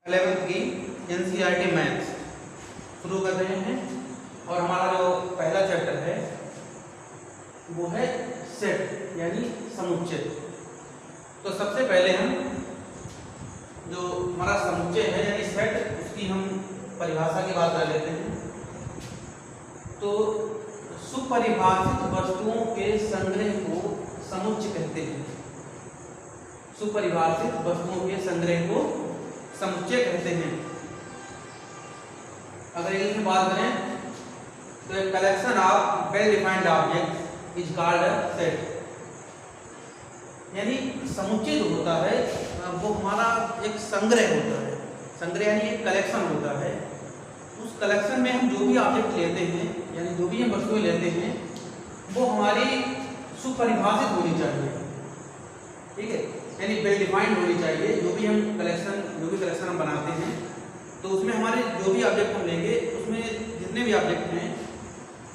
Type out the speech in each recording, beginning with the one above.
11th की NCERT maths शुरू कर रहे हैं और हमारा जो पहला चैप्टर है वो है सेट यानी समुच्चय। तो सबसे पहले हम जो हमारा समुच्चय है यानी सेट उसकी हम परिभाषा की बात कर लेते हैं। तो सुपरिभाषित वस्तुओं के संग्रह को समुच्चय कहते हैं। सुपरिभाषित वस्तुओं के संग्रह को समुच्चय कहते हैं। अगर इंग्लिश में बात करें तो एक collection of well defined object is called a set. यानी समुच्चय जो होता है वो हमारा एक संग्रह होता है। संग्रह यानी एक कलेक्शन होता है। उस कलेक्शन में हम जो भी ऑब्जेक्ट लेते हैं यानी जो भी हम वस्तुएं लेते हैं वो हमारी सुपरिभाषित होनी चाहिए। ठीक है, यानी वेल डिफाइंड होनी चाहिए। जो भी कलेक्शन हम बनाते हैं तो उसमें हमारे जो भी ऑब्जेक्ट हम लेंगे उसमें जितने भी ऑब्जेक्ट हैं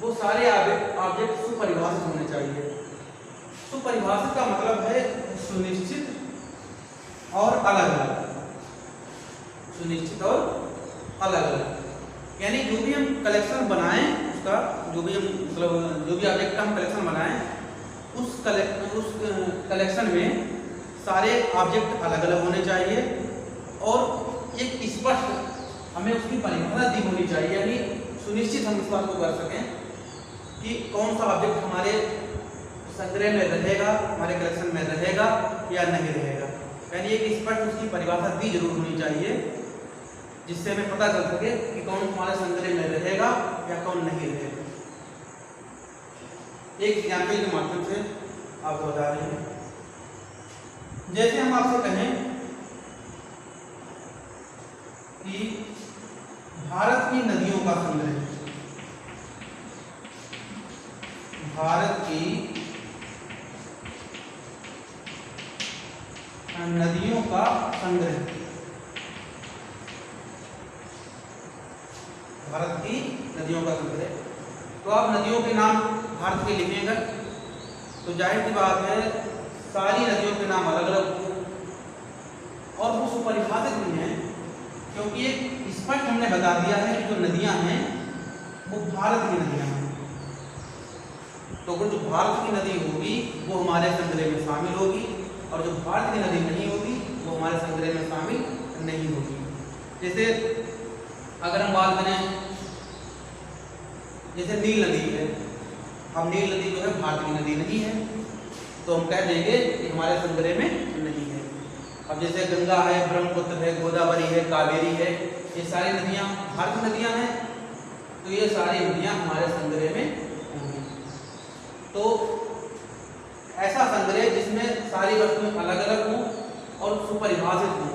वो सारे ऑब्जेक्ट सुपरिभाषित होने चाहिए। सुपरिभाषित का मतलब है सुनिश्चित और अलग अलग। सुनिश्चित और अलग अलग यानी जो भी हम कलेक्शन बनाएं उसका जो भी ऑब्जेक्ट का हम कलेक्शन बनाएं उस कलेक्शन में सारे ऑब्जेक्ट अलग अलग होने चाहिए और एक स्पष्ट हमें उसकी परिभाषा दी होनी चाहिए। यानी सुनिश्चित हम इस बात को कर सकें कि कौन सा ऑब्जेक्ट हमारे संग्रह में रहेगा, हमारे कलेक्शन में रहेगा या नहीं रहेगा। यानी एक स्पष्ट उसकी परिभाषा दी जरूर होनी चाहिए जिससे हमें पता चल सके कि कौन हमारे संग्रह में रहेगा या कौन नहीं रहेगा। एक एग्जाम्पल के माध्यम से आपको बता रहे हैं। जैसे हम आपसे कहें कि भारत की नदियों का संग्रह, भारत की नदियों का संग्रह, भारत की नदियों का संग्रह। तो आप नदियों के नाम भारत के लिखेंगे तो जाहिर सी बात है सारी नदियों के नाम अलग अलग होंगे और वो सुपरिभाषित नहीं है क्योंकि एक स्पष्ट हमने बता दिया है कि जो नदियां हैं वो भारत की नदियां हैं। तो वो जो भारत की नदी होगी वो हमारे संग्रह में शामिल होगी और जो भारत की नदी नहीं होगी वो हमारे संग्रह में शामिल नहीं होगी। जैसे अगर हम बात करें जैसे नील नदी है, अब नील नदी जो है भारत की नदी नहीं है तो हम कह देंगे कि हमारे संग्रह में नहीं है। अब जैसे गंगा है, ब्रह्मपुत्र है, गोदावरी है, कावेरी है, ये सारी नदियां भारत की नदियां हैं तो ये सारी नदियां हमारे संग्रह में होंगी। तो ऐसा संग्रह जिसमें सारी वस्तुएं अलग अलग हों और सुपरिभाषित हों,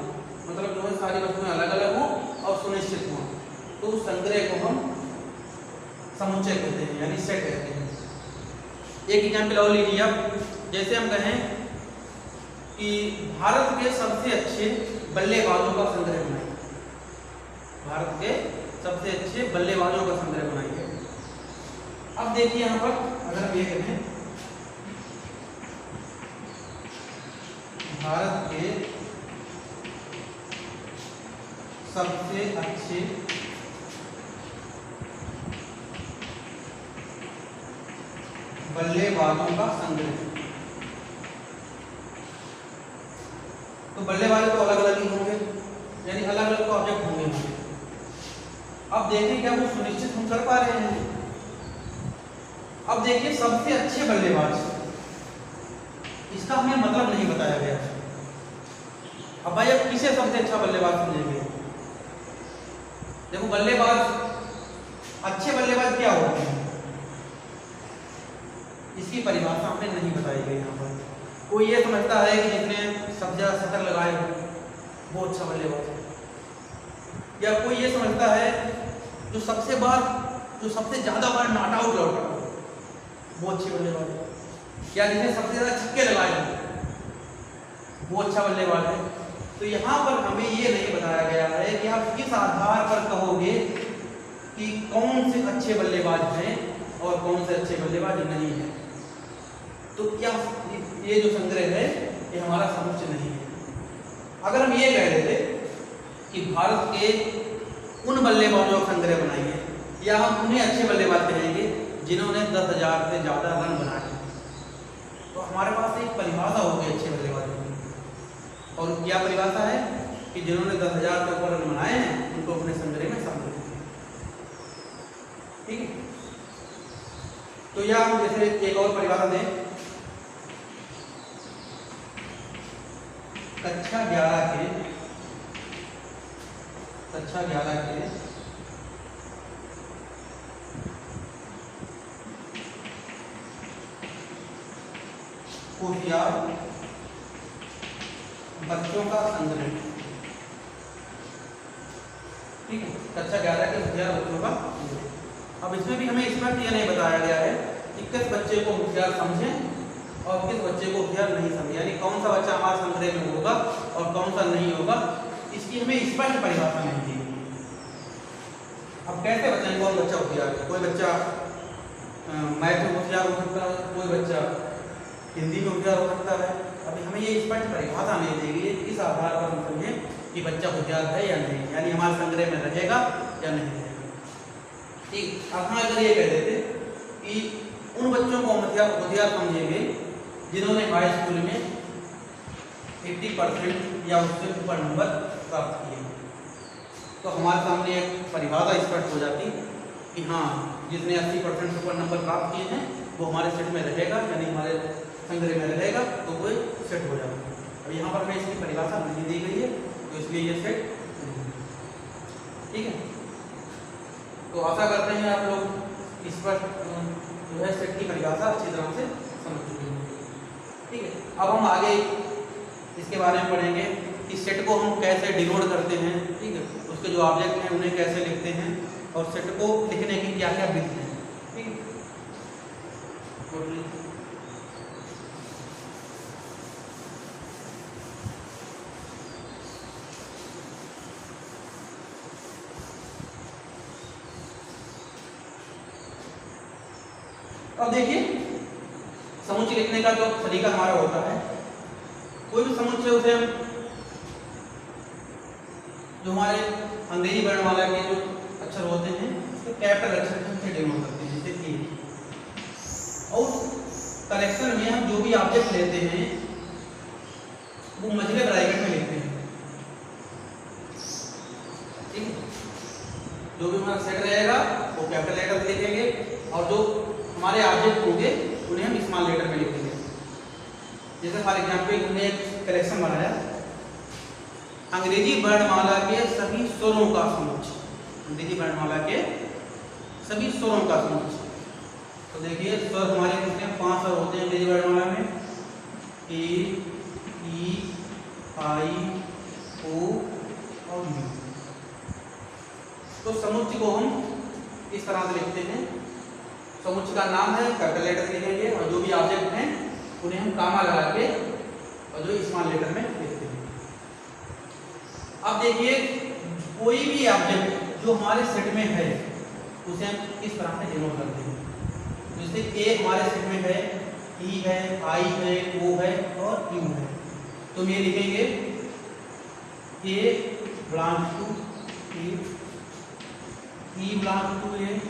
मतलब जो है सारी वस्तुएं अलग अलग हों और सुनिश्चित हों, तो उस संग्रह को हम समुच्चय कहते हैं यानी सेट कहते हैं। एक एग्जाम्पल और लीजिए आप। जैसे हम कहें कि भारत के सबसे अच्छे बल्लेबाजों का संग्रह बनाइए, भारत के सबसे अच्छे बल्लेबाजों का संग्रह बनाइए। अब देखिए यहाँ पर अगर हम ये कहें भारत के सबसे अच्छे बल्लेबाजों का संग्रह, तो बल्लेबाज तो अलग अलग ही होंगे यानी अलग अलग तो ऑब्जेक्ट होंगे। अब देखिए क्या वो सुनिश्चित हम कर पा रहे हैं। अब देखिए सबसे अच्छे बल्लेबाज, इसका हमें मतलब नहीं बताया गया। अब भाई अब किसे सबसे अच्छा बल्लेबाज समझेंगे? देखो बल्लेबाज, अच्छे बल्लेबाज क्या होते हैं इसकी परिभाषा हमें नहीं बताई गई। यहाँ पर कोई ये समझता है कि जिसने सबसे ज्यादा शतक लगाए वो अच्छा बल्लेबाज है, या कोई ये समझता है जो सबसे ज्यादा बार नॉट आउट लौटा वो अच्छे बल्लेबाज है, या जिसने सबसे ज्यादा छक्के लगाए वो अच्छा बल्लेबाज है। तो यहाँ पर हमें ये नहीं बताया गया है कि आप किस आधार पर कहोगे कि कौन से अच्छे बल्लेबाज हैं और कौन से अच्छे बल्लेबाज नहीं हैं। तो क्या ये जो संग्रह है ये हमारा समुच्चय नहीं है। अगर हम ये कह देते कि भारत के उन बल्लेबाजों का संग्रह बनाइए, या हम उन्हें अच्छे बल्लेबाज कहेंगे जिन्होंने 10,000 से ज़्यादा रन बनाए। तो हमारे पास एक परिभाषा हो गई अच्छे बल्लेबाजों की, और क्या परिभाषा है कि जिन्होंने 10,000 से ऊपर रन बनाए हैं उनको अपने संग्रह में शामिल करें। ठीक है, तो यह हम जैसे एक और परिभाषा दें, कक्षा 11 के होशियार बच्चों का संग्रह। ठीक है, कक्षा 11 के होशियार बच्चों का संग्रह। अब इसमें भी हमें स्पष्ट यह नहीं बताया गया है कि किस बच्चे को होशियार समझें और किस बच्चे को होशियार नहीं समझें, यानी कौन सा बच्चा हमारे संग्रह में होगा और कौन सा नहीं होगा, इसकी हमें स्पष्ट परिभाषा नहीं दी। अब कैसे बताएं कौन बच्चा होशियार है? कोई बच्चा मैथ में होशियार हो सकता है, कोई बच्चा हिंदी में होशियार हो सकता है। अभी हमें ये स्पष्ट परिभाषा नहीं दी गई, इस आधार पर हम समझें कि बच्चा होशियार है या नहीं, यानी हमारे संग्रह में रहेगा या नहीं रहेगा। ठीक, अब हम अगर ये कह देते कि उन बच्चों को होशियार समझेंगे जिन्होंने हाई स्कूल में 80% या उससे ऊपर नंबर प्राप्त किए, तो हमारे सामने एक परिभाषा स्पष्ट हो जाती कि हाँ, जिसने 80% से ऊपर नंबर प्राप्त किए हैं वो हमारे सेट में रहेगा, यानी हमारे संग्रह में रहेगा, तो वो सेट हो जाएगा। अब यहाँ पर हमें इसकी परिभाषा नहीं दी गई है, तो इसलिए ये सेट नहीं है। ठीक है, तो आशा करते हैं आप लोग इस पर जो है सेट की परिभाषा अच्छी तरह से समझ चुके हैं। ठीक है, अब हम आगे इसके बारे में पढ़ेंगे कि सेट को हम कैसे डिनोट करते हैं। ठीक है, उसके जो ऑब्जेक्ट हैं उन्हें कैसे लिखते हैं और सेट को लिखने की क्या क्या विधि है। ठीक है, अब देखिए समुच्चय लिखने का जो तरीका हमारा होता है, कोई भी समुच्चय उसे हम जो हमारे अंग्रेजी वर्णमाला के जो अक्षर होते हैं उसको कैपिटल अक्षर से डिनोट करते हैं, जैसे ए। और कलेक्शन में हम जो भी ऑब्जेक्ट लेते हैं वो मझले ब्रैकेट में लिखते हैं। ठीक है, जो भी हमारा सेट रहेगा वो कैपिटल लेटर से लिखेंगे और जो हमारे ऑब्जेक्ट होंगे उन्हें हम स्मॉल लेटर में लिखेंगे। जैसे फॉर एग्जांपल हमने एक कलेक्शन बनाया, अंग्रेजी वर्णमाला के सभी स्वरों का समुच्चय, अंग्रेजी वर्णमाला के सभी स्वरों का समुच्चय। तो देखिए स्वर हमारे कितने 5 स्वर होते हैं अंग्रेजी वर्णमाला में, ए, ई, आई, ओ और यू। तो समुच्चय को हम इस तरह से लिखते हैं। समुच्चय का नाम है, कैपिटल लेटर से लिखेंगे और जो भी ऑब्जेक्ट हैं उन्हें हम कामा लगा के और जो स्मॉल लेटर में लिखते हैं। अब देखिए कोई भी ऑब्जेक्ट जो हमारे सेट में है उसे हम इस तरह से डिनोट करते हैं। जैसे ए हमारे सेट में है, ई है, आई है, ओ है और यू है, तो हम ये लिखेंगे A belongs to A, E belongs to A.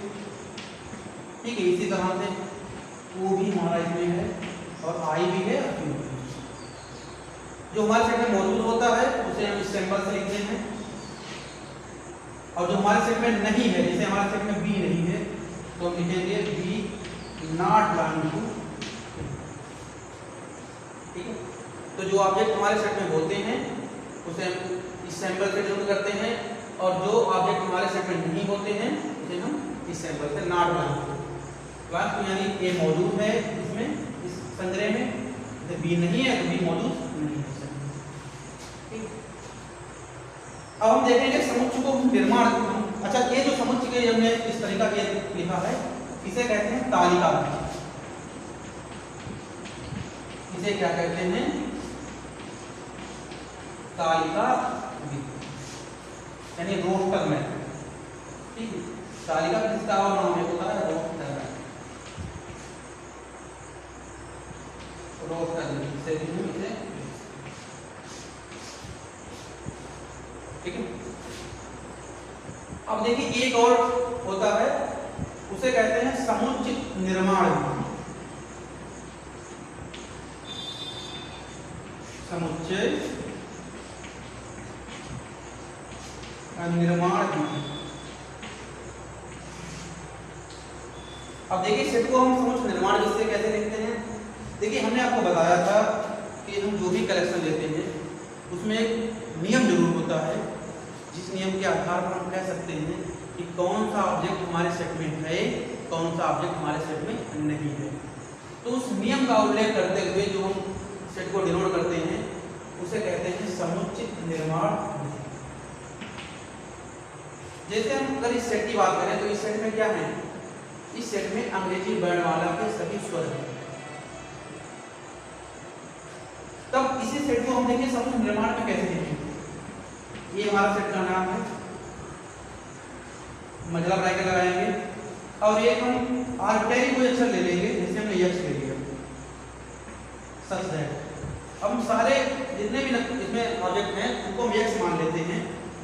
ठीक है, इसी तरह से ओ भी हमारा इसमें है और आई भी है और यू भी। जो हमारे सेट में मौजूद होता है उसे हम इस सिंबल से लिखते हैं, और जो हमारे सेट में नहीं है, जैसे हमारे सेट में बी नहीं है तो हम लिखेंगे बी नॉट बिलोंग टू। ठीक है, तो जो ऑब्जेक्ट हमारे सेट में होते हैं उसे हम इस सिंबल से डिनोट करते हैं, और जो ऑब्जेक्ट हमारे सेट में नहीं होते हैं उसे हम इस सिंबल से नॉट बिलोंग टू। यानी ए मौजूद है इसमें, इस संग्रह में, तो बी नहीं है तो बी मौजूद नहीं है। ठीक, अब हम देखेंगे समुच्चय को निर्माण। अच्छा, ये जो समुच्चय के हमने इस तरीका ये लिखा है इसे कहते हैं तालिका। इसे क्या कहते हैं? तालिका यानी रोस्टर में। ठीक है, तालिका किसका और नाम है होता है रोस्टर में। रोस्टर से ठीक है। अब देखिए एक और होता है, उसे कहते हैं समुच्चित निर्माण विधि। समुच्चय निर्माण विधि। अब देखिए सेट को हम समुच्चय निर्माण विधि से कैसे लिखते हैं। देखिए हमने आपको बताया था कि हम जो भी कलेक्शन लेते हैं उसमें एक नियम जरूर होता है, जिस नियम के आधार पर हम कह सकते हैं कि कौन सा ऑब्जेक्ट हमारे सेट में है, कौन सा ऑब्जेक्ट हमारे सेट में नहीं है। तो उस नियम का उल्लेख करते हुए जो हम सेट को डिनोट करते हैं उसे कहते हैं समुच्चित निर्माण विधि। जैसे हम अगर इस सेट की बात करें तो इस सेट में क्या है, इस सेट में अंग्रेजी वर्णमाला के सभी स्वर हैं। तब इसी सेट को हम देखिए समुच्चय निर्माण में कैसे लिखेंगे। ये हमारा सेट का नाम है, मझला ब्रैकेट लगाएंगे और एक हम आर्बिट्रेरी कोई अक्षर ले लेंगे, जैसे हमने यक्ष ले लिया, सच है। अब हम सारे जितने भी इसमें ऑब्जेक्ट हैं उनको हम यक्ष मान लेते हैं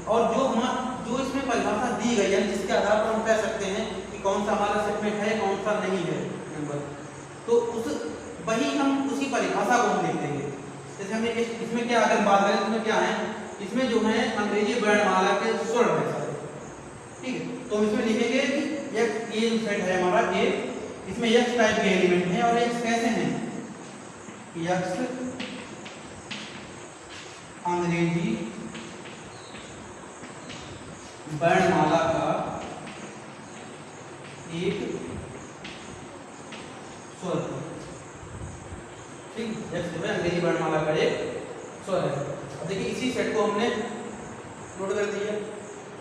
और जो इसमें परिभाषा दी गई है जिसके आधार पर हम कह सकते हैं कि कौन सा हमारा सेट में है कौन सा नहीं है नंबर, तो वही हम उसी परिभाषा को हम लिख देंगे। जैसे हमने इसमें क्या अगर बात करें इसमें क्या है, इसमें जो है अंग्रेजी वर्णमाला के स्वर है सारे, ठीक है। तो हम इसमें लिखेंगे कि ये सेट है हमारा ए, इसमें यक्ष टाइप के एलिमेंट हैं और यक्ष कैसे हैं, यक्ष अंग्रेजी वर्णमाला का एक स्वर, ठीक, यक्ष जो है अंग्रेजी वर्णमाला का एक स्वर है। अब देखिए इसी सेट को हमने नोट कर दिया।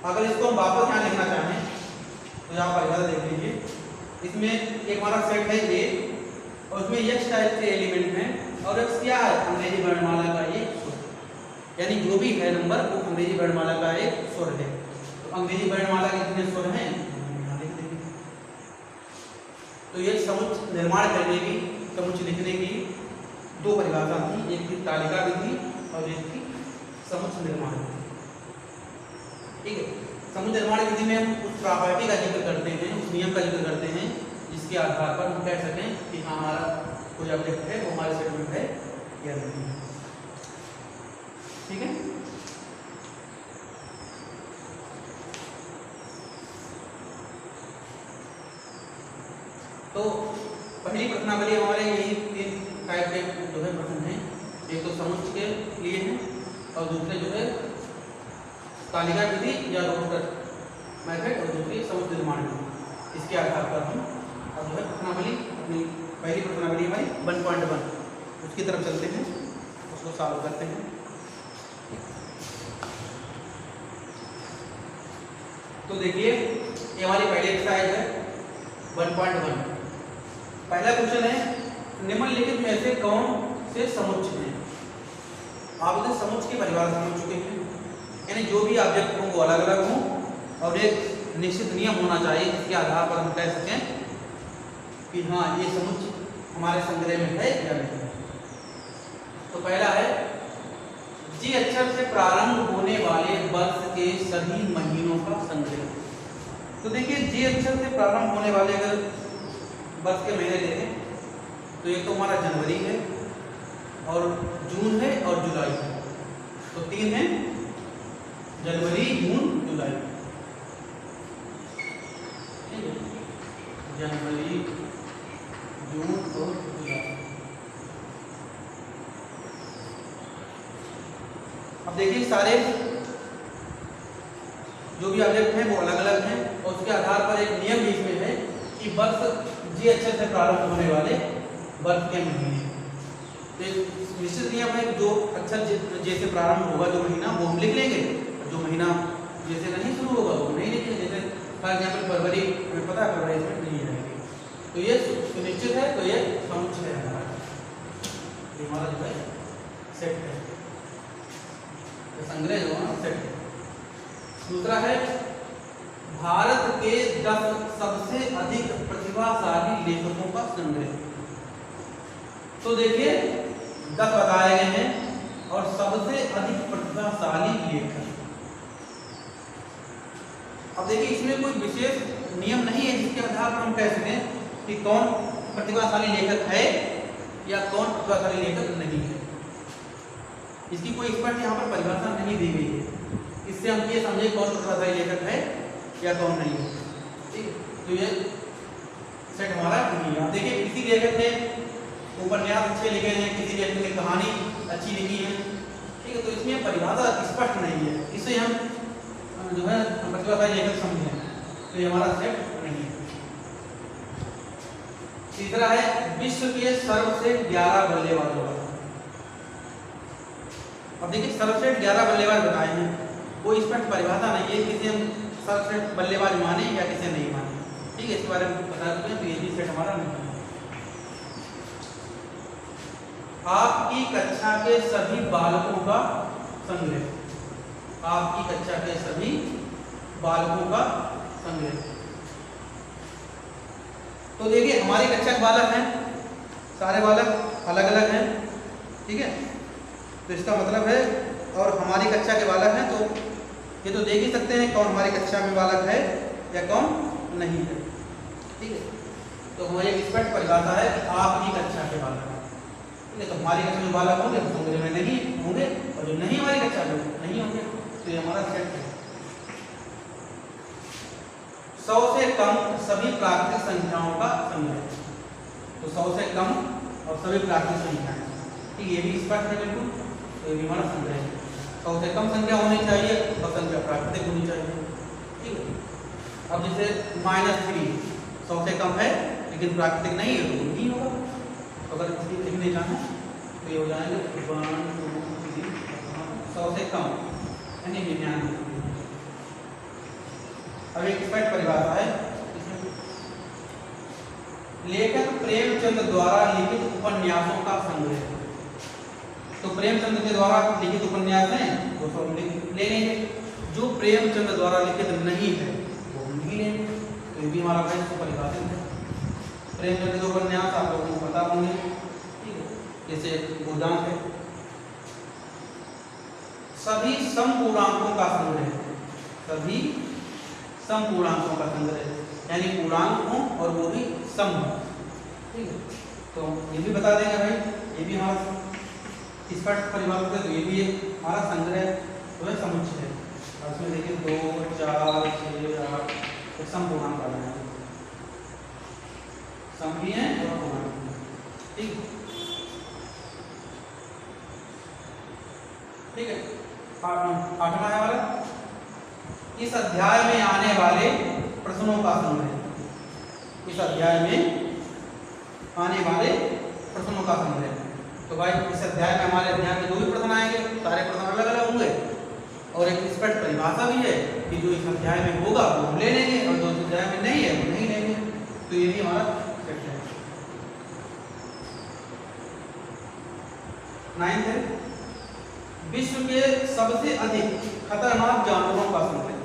अगर इसको हम वापस यहाँ लिखना चाहें तो यहाँ परिभाषा देख लीजिए, इसमें एक हमारा सेट है ए और उसमें यक्ष टाइप के एलिमेंट हैं और यक्ष क्या है, अंग्रेजी वर्णमाला का एक स्वर, यानी जो भी है नंबर वो अंग्रेजी वर्णमाला का एक स्वर है। तो अंग्रेजी वर्णमाला के कितने स्वर हैं यहाँ लिख देंगे। तो ये समुच्चय निर्माण करने की, समुच्चय लिखने की दो परिभाषा थी, एक थी तालिका विधि और एक थी समुच्चय निर्माण विधि, ठीक है। समुच्चय निर्माण विधि में हम उस प्रॉपर्टी का जिक्र करते हैं, उस नियम का जिक्र करते हैं जिसके आधार पर हम कह सकें कि हाँ हमारा कोई ऑब्जेक्ट है वो हमारे सेट में है या नहीं है, ठीक है। तो पहली प्रश्नावली हमारे यही तीन टाइप के जो है प्रश्न हैं, एक तो समुच्चय के लिए है और दूसरे जो है तालिका विधि या रोस्टर मेथड और दूसरी समुच्चय निर्माण विधि। इसके आधार पर हम अब जो है प्रश्नावली, अपनी पहली प्रश्नावली हमारी 1.1 उसकी तरफ चलते हैं, उसको सॉल्व करते हैं। तो देखिए ये हमारी पहली एक्सरसाइज है 1.1। पहला क्वेश्चन है निम्नलिखित में से कौन से समुच्चय हैं। आप इधर समुच्चय की परिभाषा समझ चुके हैं, यानी जो भी ऑब्जेक्ट हों वो अलग अलग हों और एक निश्चित नियम होना चाहिए जिसके आधार पर हम कह सकें कि हाँ ये समुच्चय हमारे संग्रह में है या नहीं है। तो पहला है जी अक्षर से प्रारंभ होने वाले वर्ष के सभी महीनों का संग्रह। तो देखिए जी अक्षर से प्रारंभ होने वाले अगर वर्ष के महीने देखें तो एक तो हमारा जनवरी है और जून है और जुलाई है, तो तीन है जनवरी जून जुलाई, ठीक है, जनवरी जून और जुलाई। अब देखिए सारे जो भी ऑब्जेक्ट हैं वो अलग अलग हैं और उसके आधार पर एक नियम भी इसमें है कि वर्ष जी अक्षर से प्रारंभ होने वाले वर्ष के महीने, तो एक निश्चित नियम है जो अक्षर जैसे प्रारंभ होगा जो महीना वो हम लिख लेंगे, जो महीना जैसे नहीं शुरू होगा वो नहीं लिखेंगे। जैसे फॉर एग्जाम्पल फरवरी हमें पता है फरवरी इसमें नहीं रहेगी, तो ये सुनिश्चित है, तो ये समुच्चय है हमारा, ये हमारा जो है सेट है, तो संग्रह जो है सेट है। दूसरा है भारत के 10 सबसे अधिक प्रतिभाशाली लेखकों का संग्रह। तो देखिए 10 बताए गए हैं और सबसे अधिक प्रतिभाशाली लेखक, अब देखिए इसमें कोई विशेष नियम नहीं है जिसके आधार पर हम कह सकें कि कौन प्रतिभाशाली लेखक है या कौन प्रतिभाशाली लेखक नहीं है। इसकी कोई स्पष्ट यहाँ पर परिभाषा नहीं दी गई है। इससे हम ये समझे कौन प्रतिभाशाली लेखक है या कौन नहीं है। ठीक है, तो ये सेट हमारा नहीं है। देखिए किसी लेखक ने उपन्यास अच्छे लिखे हैं, किसी लेखक ने कहानी अच्छी लिखी है, ठीक है, तो इसमें परिभाषा स्पष्ट नहीं है। इससे हम जो है प्रतिभाशाली लेखक समझें तो ये हमारा सेट नहीं है। तीसरा है विश्व के सर्वश्रेष्ठ 11 बल्लेबाजों का। अब देखिए सर्वश्रेष्ठ 11 बल्लेबाज बताए हैं, कोई स्पष्ट परिभाषा नहीं है किसे हम सर्वश्रेष्ठ बल्लेबाज माने या किसे नहीं माने। ठीक है, इसके बारे में बता चुके हैं, तो ये भी सेट हमारा नहीं है। आपकी कक्षा के सभी बालकों का संग्रह, आपकी कक्षा के सभी बालकों का संग्रह। तो देखिए हमारी कक्षा के बालक हैं, सारे बालक अलग अलग हैं, ठीक है, तो इसका मतलब है और हमारी कक्षा के बालक हैं, तो ये तो देख ही सकते हैं कौन हमारी कक्षा में बालक है या कौन नहीं है। ठीक है, तो हमारी एक स्पष्ट परिभाषा है कि आपकी कक्षा के बालक हैं। ठीक है, तो हमारी कक्षा में बालक होंगे तो संग्रह में नहीं होंगे, और जो नहीं हमारी कक्षा में नहीं होंगे, तो ये हमारा सेट है। 100 से कम सभी प्राकृतिक संख्याओं का संग्रह, तो 100 से कम और सभी प्राकृतिक संख्याएं, ठीक, ये भी स्पष्ट है बिल्कुल, तो ये भी हमारा संग्रह है। 100 से कम संख्या होनी चाहिए और संख्या प्राकृतिक होनी चाहिए। ठीक है, अब जैसे -3 100 से कम है लेकिन प्राकृतिक नहीं है तो नहीं होगा। तो अगर इसकी लिखने जाना तो ये हो जाएगा 1 2 3 100 से कम यानी 99। अब एक स्पष्ट परिभाषा है इसमें, लेखक प्रेमचंद द्वारा लिखित उपन्यासों का संग्रह। तो प्रेमचंद के द्वारा लिखित उपन्यास हैं वो सब ले लेंगे, जो प्रेमचंद द्वारा लिखित नहीं है वो नहीं लेंगे, तो ये भी हमारा भाई परिभाषित है। प्रेमचंद के उपन्यास आप लोगों को पता होंगे, ठीक है, जैसे गोदान है। सभी समपूर्णांकों का संग्रह, सभी समपूर्णांकों का संग्रह यानी पूर्णांक हो और वो भी सम हो। ठीक है, तो ये भी बता देंगे भाई, ये भी हमारा स्पष्ट परिभाषित है, तो ये भी हमारा संग्रह जो है समुच्चय है। और इसमें देखिए 2 4 6 8 समपूर्णांक आ रहे हैं, सम भी है और पूर्णांक भी है। ठीक, ठीक है, 8वां है हमारा इस अध्याय में आने वाले प्रश्नों का संग्रह। इस अध्याय में आने वाले प्रश्नों का संग्रह, तो भाई इस अध्याय में हमारे अध्याय में जो भी प्रश्न आएंगे सारे प्रश्न अलग अलग होंगे, और एक स्पष्ट परिभाषा भी है कि जो इस अध्याय में होगा वो हम ले लेंगे और जो इस अध्याय में नहीं है वो नहीं लेंगे। तो ये भी हमारा सेट है। 9th है विश्व के सबसे अधिक खतरनाक जानवरों का संग्रह।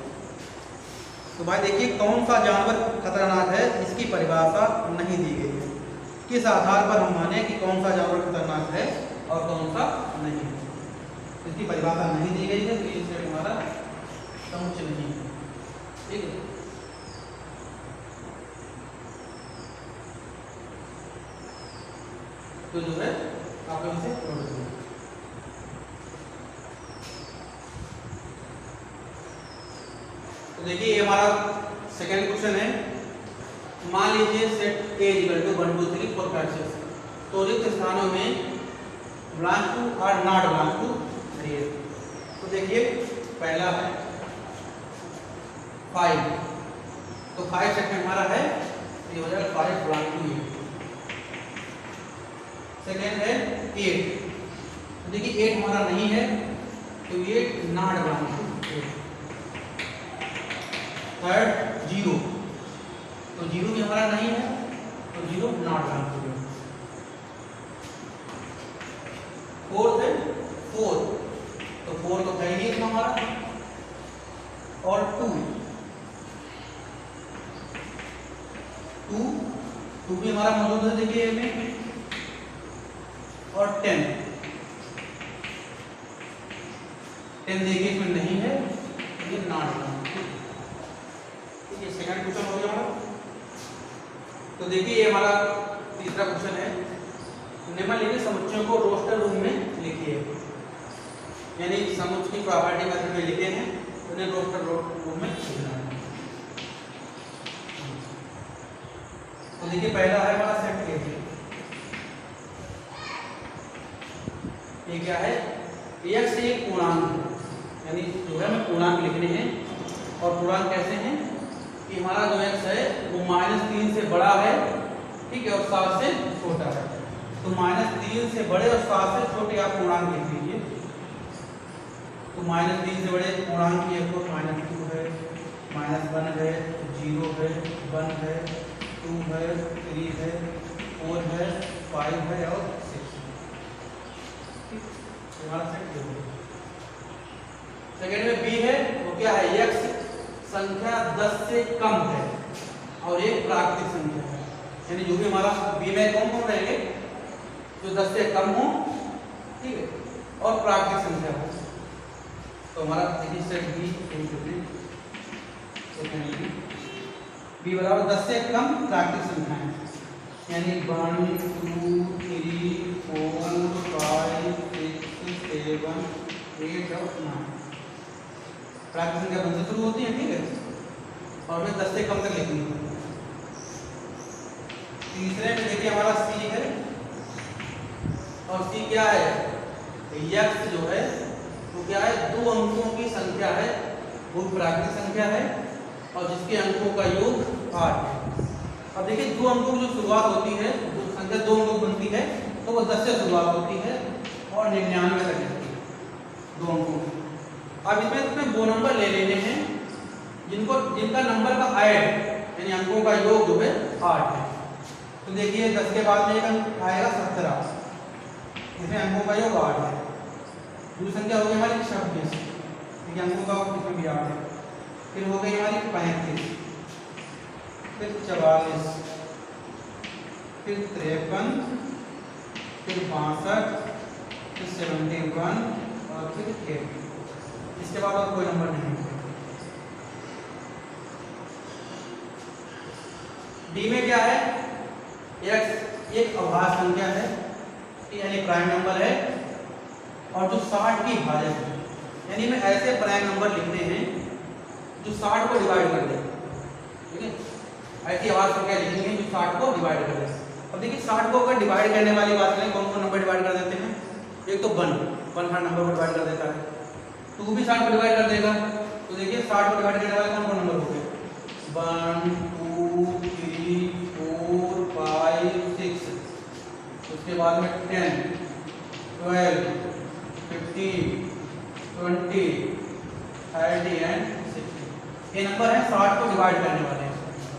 तो भाई देखिए कौन सा जानवर खतरनाक है इसकी परिभाषा नहीं दी गई है, किस आधार पर हम माने कि कौन सा जानवर खतरनाक है और कौन सा नहीं है, इसकी परिभाषा नहीं दी गई है, तो ये सेट हमारा समुच्चय नहीं है। ठीक है, तो जो है आप लोग इसे नोट करिए। तो देखिए ये हमारा सेकंड क्वेश्चन है। मान लीजिए सेट A = 1 2 3 4 5 6, तो रिक्त स्थानों में ब्लॉक टू और नॉट ब्लॉक टू 3। तो देखिए पहला है 5, तो 5 सेट में हमारा है, ये हो जाएगा 5 ब्लॉक टू 8। सेकेंड है 8, तो देखिए 8 हमारा नहीं है, तो 8 नॉट ब्लॉक टू 8। थर्ड 0, तो 0 भी हमारा नहीं है, तो 0 नॉट ब्लॉक टू 8। फोर्थ है 4, तो 4 तो है ही नहीं हमारा, और 2 भी हमारा मौजूद है देखिए में, और 10 देखिए इसमें नहीं है, ये नॉट ब्लॉक। सेकंड क्वेश्चन हो गया हमारा। तो देखिए ये हमारा तीसरा क्वेश्चन है, निम्नलिखित समुच्चयों को रोस्टर रूम में लिखिए। यानी समुच्चय की प्रॉपर्टी मेथड में लिखे हैं, उन्हें रोस्टर रूम में लिखना है। तो देखिए पहला है हमारा सेट ए। ये क्या है, x एक पूर्णांक है, यानी जो है हमें पूर्णांक लिखने हैं। और पूर्णांक कैसे हैं कि हमारा जो x है वो -3 से बड़ा है, ठीक है, और 7 से छोटा है। तो -3 से बड़े और 7 से छोटे आप पूर्णांक लिख लीजिए। तो -3 से बड़े पूर्णांक की -2 है, -1 है, 0 है, 1 है, 2 है, 3 है, 4 है, 5 है और 6 है। हमारा सेट हो गया। सेकंड में बी है, वो क्या है, x संख्या 10 से कम है और एक प्राकृतिक संख्या है। यानी जो भी हमारा बी में कौन कौन रहेंगे, जो 10 से कम हो, ठीक है, और प्राकृतिक संख्या हो। तो हमारा देखिए सेट बी बी बराबर 10 से कम प्राकृतिक संख्या है, यानी 1 2 3 4 5 6 7 8 और 9 प्राकृतिक संख्या 1 से शुरू होती है, ठीक है, और हमें 10 से कम तक लिखनी है। तीसरे में देखिए हमारा सी है, और सी क्या है, x जो है वो क्या है, 2 अंकों की संख्या है, वो प्राकृतिक संख्या है और जिसके अंकों का योग 8 है। अब देखिए 2 अंकों की जो शुरुआत होती है, जो संख्या 2 अंकों की बनती है, तो वो 10 से शुरुआत होती है और 99 तक जाती है 2 अंकों की। अब इसमें वो नंबर ले लेने हैं जिनका नंबर का ऐड यानी अंकों का योग जो है 8 है। तो देखिए 10 के बाद में एक अंक आएगा 17, इसमें अंकों का योग 8 है। दूसरी संख्या हो गई हमारी 26, देखिए अंकों का इसमें भी 8 है। फिर हो गई हमारी 35, फिर 44, फिर 53, फिर 62, फिर 71 और फिर 8। इसके बाद और कोई नंबर नहीं है। डी में क्या है, x एक अभाज्य संख्या है, यानी प्राइम नंबर है और जो 60 की भाजक है। यानी हमें ऐसे प्राइम नंबर लिखने हैं जो 60 को डिवाइड कर दे, ठीक है, ऐसी अभाज्य संख्या लिखनी है जो 60 को डिवाइड कर दे। अब देखिए 60 को अगर डिवाइड करने वाली बात करें, कौन कौन नंबर डिवाइड कर देते हैं, एक तो 1 हर नंबर को डिवाइड कर देता है, 2 भी 60 को डिवाइड कर देगा। तो देखिए 60 को डिवाइड करने वाले कौन कौन नंबर हो गए, 1 2 3 4 5 6, उसके बाद में 10 12 15 20 30 एंड 60। ये नंबर है 60 को डिवाइड करने वाले।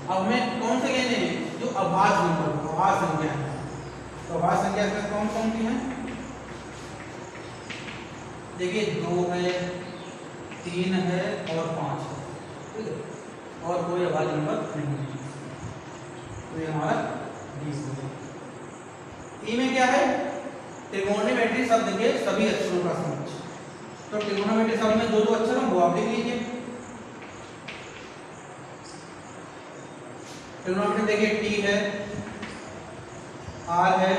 अब हमें कौन से लेने हैं, जो अभाज्य नंबर, अभाज्य संख्या है। तो अभाज्य संख्या इसमें कौन कौन सी है, देखिए 2 है, 3 है और 5 है, ठीक है, और कोई अभाज्य नंबर नहीं है। तो ये हमारा डी हो गया। ई में क्या है, त्रिकोणमितीय शब्द के सभी अक्षरों का समुच्चय। तो त्रिकोणमितीय शब्द में जो अक्षर हैं वो आप लिख लीजिए। त्रिकोणमितीय देखिए टी है, आर है,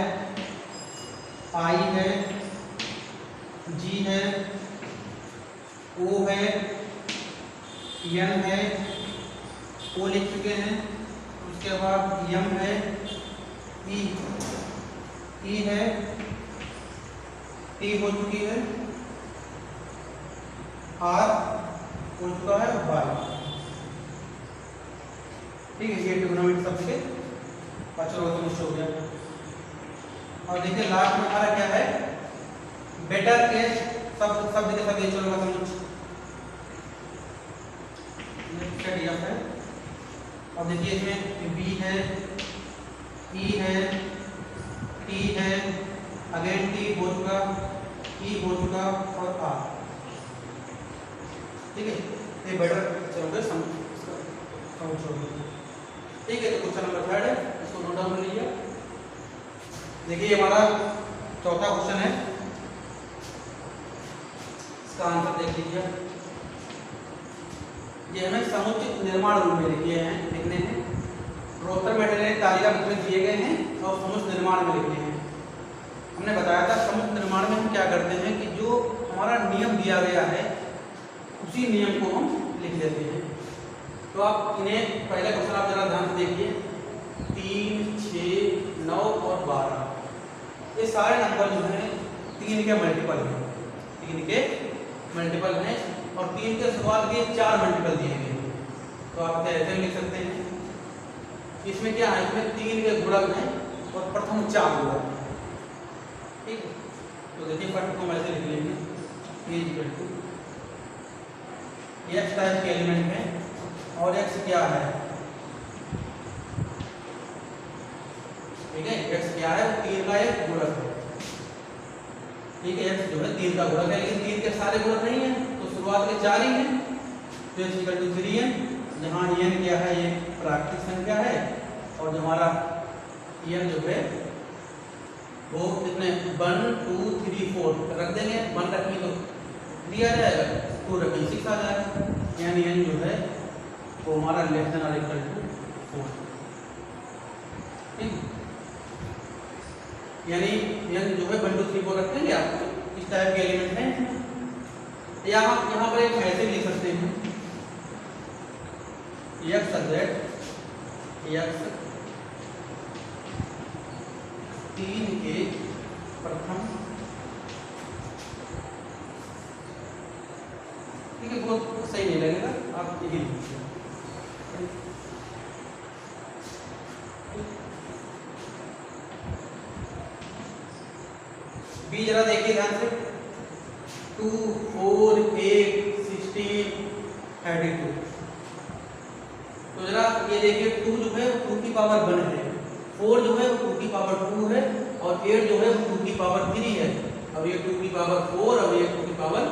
आई है, जी है, ओ है, एन है, ओ लिख चुके हैं। उसके बाद यम है, ई है, टी हो चुकी है, आर हो चुका है, वाई, ठीक है। ये ट्रिग्नोमेट्री शब्द के अक्षरों का समुच्चय हो गया। और देखिए लास्ट में हमारा क्या है, बेटर के शब्द के सभी अक्षरों का समुच्चय है। और देखिए इसमें बी है, ई है, टी है, अगेन टी हो चुका, ई हो चुका और आर, ठीक है। ये बेटर अक्षरों के समुच्चय हो गया, ठीक है। तो क्वेश्चन नंबर 3 है, इसको नोट डाउन कर लीजिए। देखिए हमारा चौथा क्वेश्चन है, इसका आंसर देख लीजिए। ये हमें समुच्चय निर्माण रूप में लिखे हैं, लिखने हैं। प्रोत्तर मेटेरियल तालिका में दिए गए हैं और समुच्चय निर्माण में लिखने हैं। हमने बताया था समुच्चय निर्माण में हम क्या करते हैं कि जो हमारा नियम दिया गया है उसी नियम को हम लिख देते हैं। तो आप इन्हें पहले क्वेश्चन आप जरा ध्यान से देखिए, 3, 6, 9 और 12 ये सारे नंबर जो हैं 3 के मल्टीपल हैं, 3 के मल्टीपल हैं और 3 के शुरुआत के 4 मल्टीपल दिए गए हैं। तो आप ऐसे लिख सकते हैं, इसमें क्या है, इसमें 3 के गुणक हैं और प्रथम 4 गुणक हैं। ठीक है, तो देखिए फट को ऐसे लिख लेंगे, x टाइप के एलिमेंट है और x क्या है, ठीक है, x क्या है, 3 का एक गुणक है। ठीक है, x जो है 3 का गुणक है, लेकिन 3 के सारे गुणक नहीं है, तो शुरुआत के 4 ही हैं। तो x इक्वल टू 3n, जहाँ n क्या है, ये प्राकृतिक संख्या है और जो हमारा n जो है वो कितने 1 2 3 4 रख देंगे, 1 रखेंगे तो 3 आ जाएगा, 2 रखेंगे 6 आ जाएगा, यानी n जो है वो हमारा लेस देन और इक्वल टू 4। ठीक, यानी n जो है 1 2 3 4 रख देंगे आप, इस टाइप के एलिमेंट हैं। या आप यहाँ पर एक ऐसे लिख सकते हैं, x x 3 के प्रथम, ठीक है, बहुत सही नहीं लगेगा, आप यही लिखिए। बी जरा देखिए ध्यान से, 2 4 8 16 32। तो जरा ये देखिए 2 जो है 2 की पावर 1 है, 4 जो है 2 की पावर 2 है और 8 जो है 2 की पावर 3 है और ये 2 की पावर 4 और ये 2 की पावर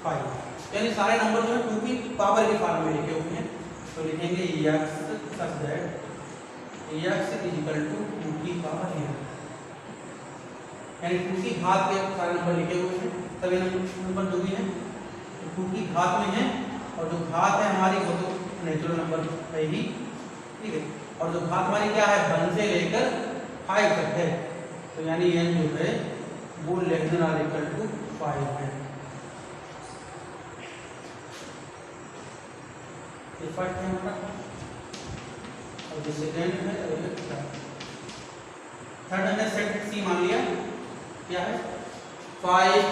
5, यानी सारे नंबर जो है 2 की पावर के फॉर्म में लिखे हुए हैं। तो लिखेंगे x such that x is equal to 2 की पावर n, यानी 2 की घात के सारे नंबर लिखे हुए हैं, सभी नंबर जो भी हैं 2 की घात में हैं और जो घात है हमारी वो तो नेचुरल नंबर है ही। ठीक है, और जो घात हमारी क्या है 1 से लेकर 5 तक है, तो यानी n जो है वो लेस देन और इक्वल टू 5 है। ये फर्स्ट है हमारा, और जो सेकंड है और ये थर्ड हमने सेट सी मान लिया, क्या है 5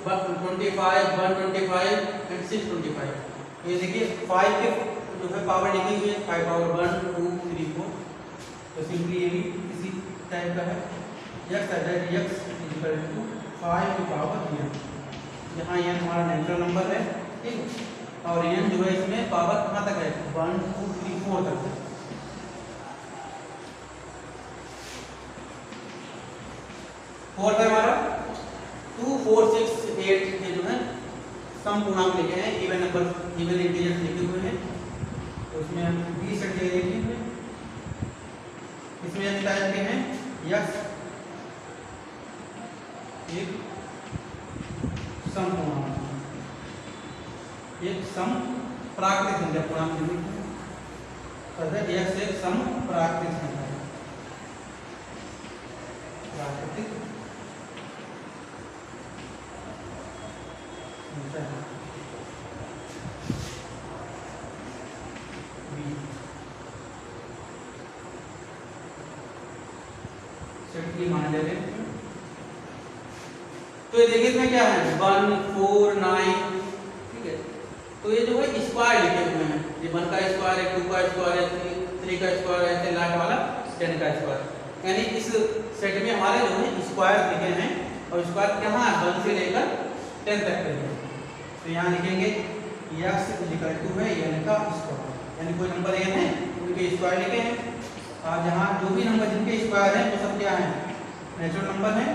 125 125 एंड 625। तो ये देखिए 5 के जो है पावर लिखी हुई है, 5 पावर 1 2 3 4, तो सिंपली ये भी इसी टाइप का है, x x इक्वल टू 5 की पावर n, जहाँ n हमारा नेचुरल नंबर है। ठीक है, और n जो है इसमें पावर कहाँ तक है 1 2 3 4 तक है। फोर्थ है हमारा 2 4 6 8, ये जो है सम पूर्णांक लिखे हैं, इवन नंबर इवन इंटीजर्स लिखे हुए हैं, तो उसमें हम 20 सेट लिखे हैं। इसमें हम टाइप के हैं x एक सम पूर्णांक, एक सम प्राकृतिक संख्या, पूर्णांक नहीं है, x एक सम प्राकृतिक संख्या है, प्राकृतिक मान ले रहे हैं। तो ये देखिए इसमें क्या है 1 4 9, ठीक है, तो ये जो है स्क्वायर लिखे हुए हैं, ये 1 का स्क्वायर है, 2 का स्क्वायर है, 3 का स्क्वायर है, ऐसे लास्ट वाला 10 का स्क्वायर, यानी इस सेट में हमारे जो है स्क्वायर लिखे हैं और स्क्वायर कहाँ है 1 से लेकर 10 तक के हैं। तो यहाँ लिखेंगे x इक्वल टू है n का स्क्वायर, यानी कोई नंबर n है उनके स्क्वायर लिखे हैं, और जहाँ जो भी नंबर जिनके स्क्वायर हैं वो सब क्या है नेचुरल नंबर है।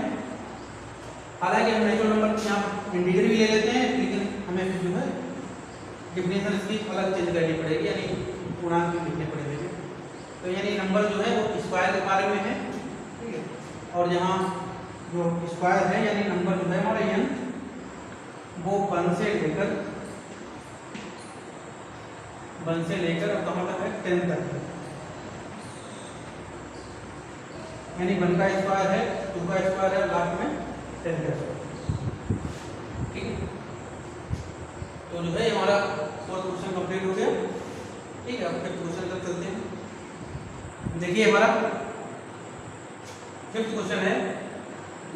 हालांकि हम नेचुरल नंबर यहाँ इंटीजर भी ले लेते हैं, लेकिन हमें जो है डिफिनेशन इसकी अलग चेंज करनी पड़ेगी, यानी पूर्णांक भी लिखने पड़ेंगे। तो यानी नंबर जो है वो स्क्वायर के बारे में है, ठीक है, और यहाँ जो स्क्वायर है यानी नंबर जो है हमारा n वो 1 से लेकर 1 से लेकर कहाँ तक है 10 तक है, यानी 1 का स्क्वायर है, 2 का स्क्वायर है, लास्ट में 10 का स्क्वायर। ठीक है, तो जो है हमारा 4th क्वेश्चन कंप्लीट हो गया। ठीक है, अब 5th क्वेश्चन तक चलते हैं। देखिए हमारा 5th क्वेश्चन है,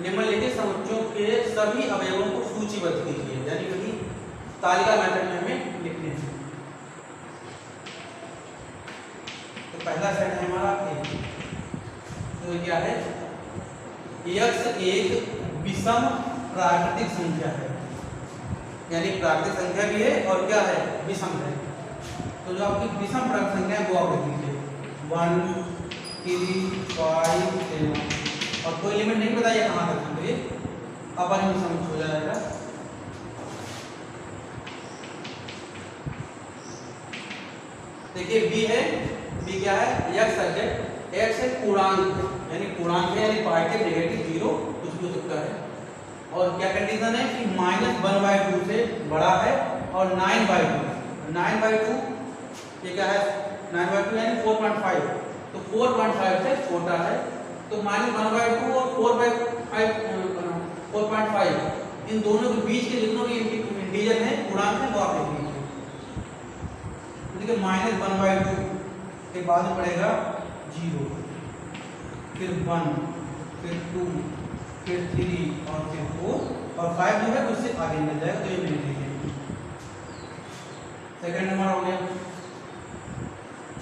निम्नलिखित समुच्चयों के सभी अवयवों को सूचीबद्ध कीजिए, यानी वही तालिका मेथड में हमें लिखने हैं। तो पहला सेट है हमारा A, तो क्या है, x एक विषम प्राकृतिक संख्या है, यानी प्राकृतिक संख्या भी है और क्या है, विषम है। तो जो आपकी विषम प्राकृतिक संख्या है वो आप लिख लीजिए 1 3 5 7, और कोई लिमिट नहीं बताइए कहाँ तक, तो ये अपन में समझ हो जाएगा। देखिए B है, B क्या है, x सब्जेक्ट, x है पूर्णांक, यानी पूर्णांक है, यानी पॉजिटिव नेगेटिव जीरो कुछ भी हो सकता है। और क्या कंडीशन है कि -1/2 से बड़ा है और 9/2 ये क्या है, 9/2 यानी 4.5, तो 4.5 से छोटा है। तो -1/2 और 4.5 इन दोनों के बीच के जितने भी इंटीजर हैं, पूर्णांक हैं, वो आप लिख लीजिए। देखिए -1/2 के बाद में पड़ेगा 0, फिर 1, फिर 2, फिर 3 और फिर 4 और 5 जो है उससे आगे मिल जाएगा, तो ये मिल लीजिए। सेकंड नंबर हो गया।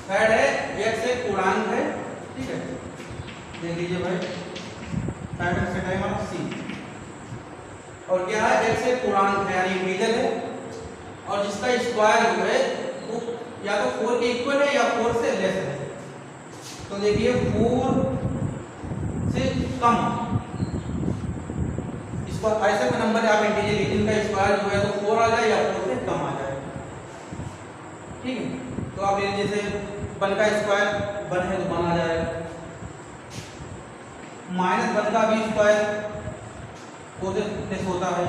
थर्ड है, x एक पूर्णांक है, ठीक है, देख लीजिए भाई, थर्ड सेट है हमारा C, और क्या है, x एक पूर्णांक है, यानी इंटीजर है, और जिसका स्क्वायर जो है वो या तो 4 के इक्वल है या 4 से लेस है। तो देखिए 4 से कम, इसको ऐसे का नंबर आप इंटीजर लीजिए जिनका स्क्वायर जो है तो 4 आ जाए या 4 से कम आ जाए। ठीक है, तो आप ले लीजिए जैसे 1 का स्क्वायर 1 है तो 1 आ जाएगा, -1 का भी स्क्वायर 4 से लेस होता है,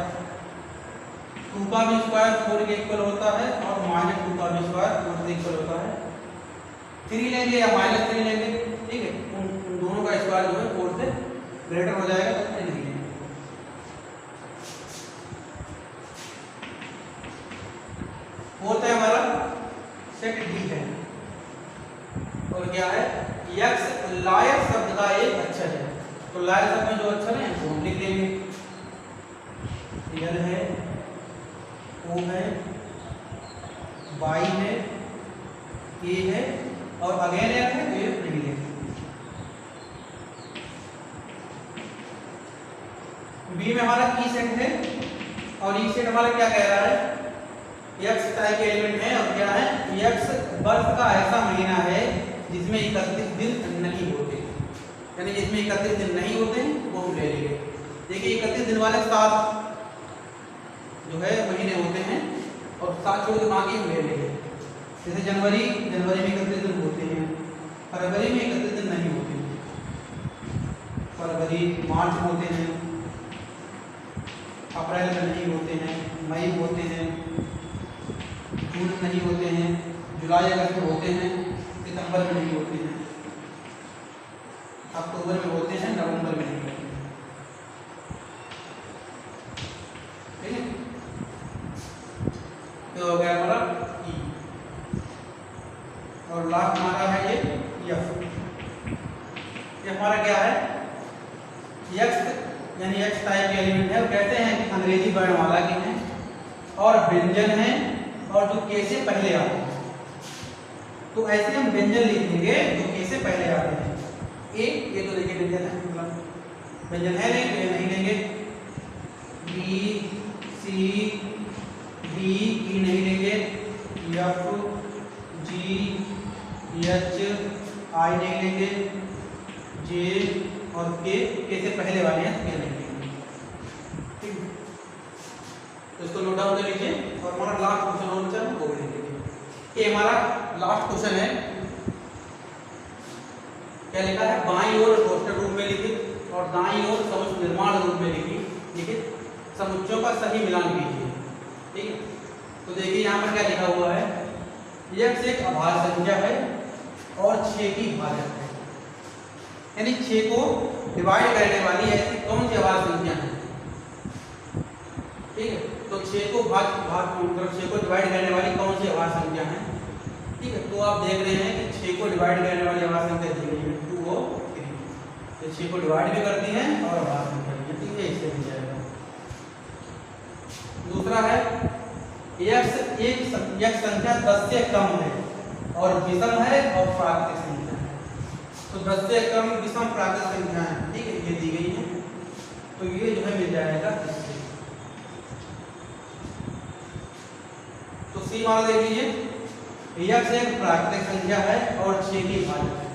2 का भी स्क्वायर 4 के इक्वल होता है, और -2 का भी स्क्वायर 4 से इक्वल होता है। 3 लेंगे या -3 लेंगे, ठीक है, उन दोनों का स्क्वायर जो है 4 से ग्रेटर हो जाएगा, तो नहीं लेंगे। फोर्थ है हमारा सेट D है, और क्या है, x लायक शब्द का एक अक्षर है। तो लायक शब्द में जो अक्षर है वो हम लिख देंगे, L है, O है, Y है, A है, और अगेन है तो ये नहीं लेंगे। B में हमारा ई सेट है, और ई सेट हमारा क्या कह रहा है, x टाइप के एलिमेंट है, और क्या है, x वर्ष का ऐसा महीना है जिसमें 31 दिन नहीं होते, यानी जिसमें 31 दिन नहीं होते वो हम ले लेंगे। देखिए 31 दिन वाले 7 जो है महीने होते हैं, और 7 छोड़ के बाकी हम ले लेंगे। जैसे जनवरी में 31 दिन होते हैं, फरवरी में 31 दिन नहीं होते, फरवरी मार्च होते हैं, अप्रैल में नहीं होते हैं, मई होते हैं, जून में नहीं होते हैं, जुलाई अगस्त में होते हैं, सितंबर में नहीं होते हैं, अक्टूबर में होते हैं, नवंबर में नहीं होते हैं। ठीक है, तो हो गया हमारा ई, और लास्ट हमारा है ये एफ। ये हमारा क्या है, एक्स यानी एक्स टाइप के एलिमेंट है, और कहते हैं कि अंग्रेजी वर्णमाला के हैं और व्यंजन है, और जो के से पहले आते हैं, तो ऐसे हम व्यंजन लिख देंगे जो के से पहले आते हैं। ये तो देखिए व्यंजन है, मतलब व्यंजन है नहीं तो ये नहीं लेंगे, बी सी डी ई नहीं लेंगे, एफ जी एच आई नहीं लेंगे, जे और के से पहले वाले हैं तो ये नहीं लेंगे। ठीक है, तो इसको नोट डाउन कर लीजिए, और हमारा लास्ट क्वेश्चन और बचा है वो भी देख लीजिए। ये हमारा लास्ट क्वेश्चन है, क्या लिखा है, बाईं ओर रोस्टर रूप में लिखित और दाईं ओर समुच्चय निर्माण रूप में लिखित समुच्चयों का सही मिलान कीजिए। ठीक है, तो देखिए यहाँ पर क्या लिखा हुआ है, x एक अभाज्य संख्या है और 6 की भाजक है, यानी 6 को डिवाइड करने वाली ऐसी कौन सी अभाज्य संख्या है? ठीक है, तो 6 को मतलब 6 को डिवाइड करने वाली कौन सी अभाज्य संख्या है? ठीक है, तो आप देख रहे हैं कि 6 को डिवाइड करने वाली अभाज्य संख्या दी गई है 2 और 3, तो 6 को डिवाइड भी करती है और अभाज्य संख्या भी है। ठीक है, इससे मिल जाएगा। दूसरा है x संख्या 10 से कम है और विषम है और प्राकृतिक संख्या है। तो 10 से कम विषम प्राकृतिक संख्या है, ठीक है, ये दी गई है, तो ये जो है मिल जाएगा इससे। तो सी मान ले लीजिए x एक प्राकृतिक संख्या है और 6 की भाजक है,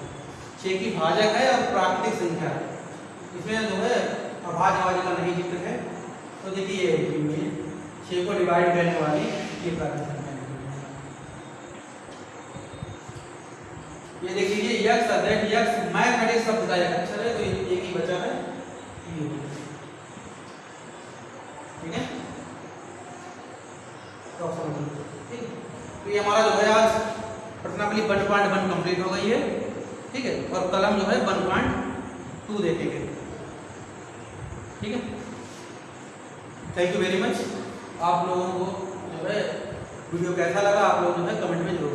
6 की भाजक है और प्राकृतिक संख्या है, इसमें जो है अभाज्य का नहीं जिक्र है। तो देखिए 6 को डिवाइड करने वाली ये प्राकृतिक संख्या है। ये देख लीजिए x मैथमेटिक्स का पूरा एक अक्षर है, तो एक ही बचा है, ठीक है। तो ये हमारा जो है आज प्रश्नावली 1.1 कंप्लीट हो गई है, ठीक है, और कल हम जो है 1.2 देखेंगे, ठीक है। Thank you very much. आप लोगों को जो है वीडियो कैसा लगा आप लोग जो है कमेंट में जरूर